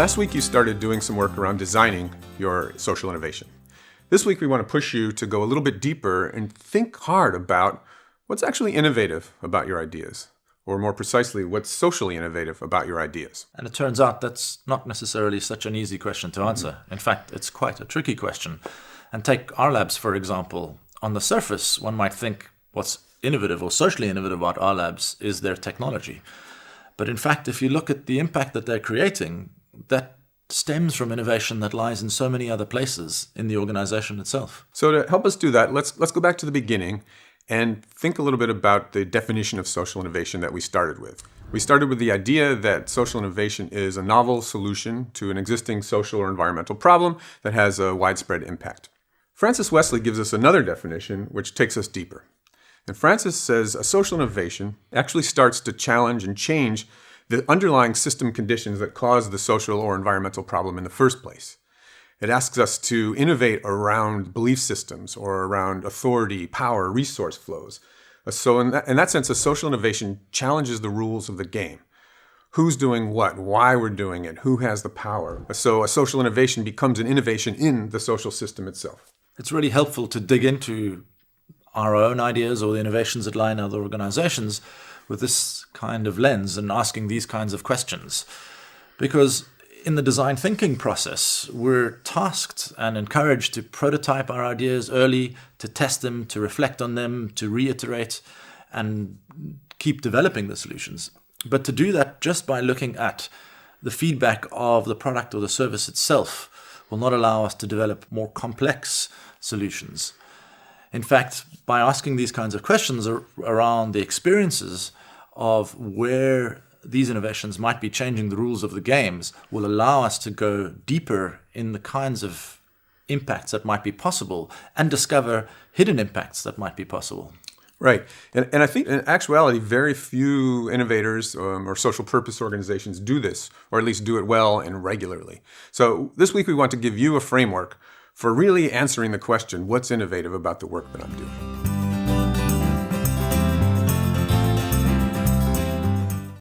Last week you started doing some work around designing your social innovation. This week we want to push you to go a little bit deeper and think hard about what's actually innovative about your ideas, or more precisely, what's socially innovative about your ideas. And it turns out that's not necessarily such an easy question to answer. In fact, it's quite a tricky question. And take our labs, for example. On the surface, one might think what's innovative or socially innovative about our labs is their technology. But in fact, if you look at the impact that they're creating, that stems from innovation that lies in so many other places in the organization itself. So to help us do that, let's go back to the beginning and think a little bit about the definition of social innovation that we started with. We started with the idea that social innovation is a novel solution to an existing social or environmental problem that has a widespread impact. Francis Wesley gives us another definition which takes us deeper. And Francis says a social innovation actually starts to challenge and change the underlying system conditions that cause the social or environmental problem in the first place. It asks us to innovate around belief systems or around authority, power, resource flows. So in that sense, a social innovation challenges the rules of the game. Who's doing what, why we're doing it, who has the power. So a social innovation becomes an innovation in the social system itself. It's really helpful to dig into our own ideas or the innovations that lie in other organizations with this kind of lens and asking these kinds of questions. Because in the design thinking process, we're tasked and encouraged to prototype our ideas early, to test them, to reflect on them, to reiterate, and keep developing the solutions. But to do that just by looking at the feedback of the product or the service itself will not allow us to develop more complex solutions. In fact, by asking these kinds of questions around the experiences of where these innovations might be changing the rules of the games will allow us to go deeper in the kinds of impacts that might be possible and discover hidden impacts that might be possible. Right. And I think in actuality, very few innovators or social purpose organizations do this, or at least do it well and regularly. So this week we want to give you a framework for really answering the question, what's innovative about the work that I'm doing?